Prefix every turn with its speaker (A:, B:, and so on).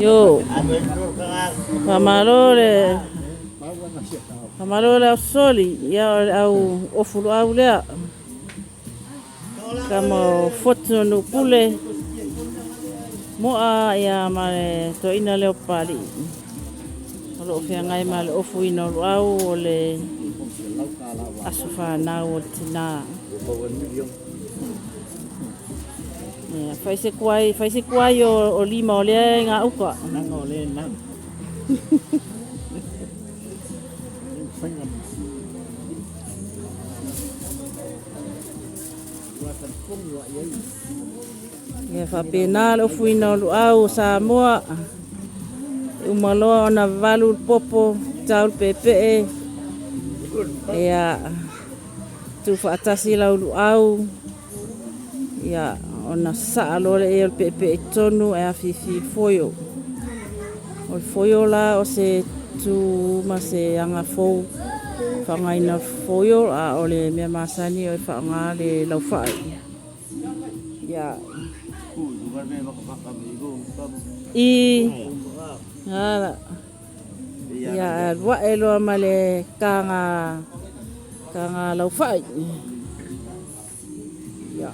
A: Yo, kamarole, kamarole au soli, ia au ofulu au lea. Kamo foto no pule, moa ia mare to ina leo pali. Olo ofia ngai male ofu ina olo au ole asufa na o tina. Faise kuai o lima o lea ngā uka.
B: Nanga o le nang.
A: Ia whapena le ofu ina olo au Samoa. Umaloa ona valu popo, taul pepe. Ia tu whaatasi lau au. Ia ona saa lore e o pepe tonu e a fifi foio. O foio la o se tu ma se anga fou. Whangaina foio a o le mea masani o whanga le lau whai. Ia. Hala. Ia wa e loa ma le kanga lau whai. Ia.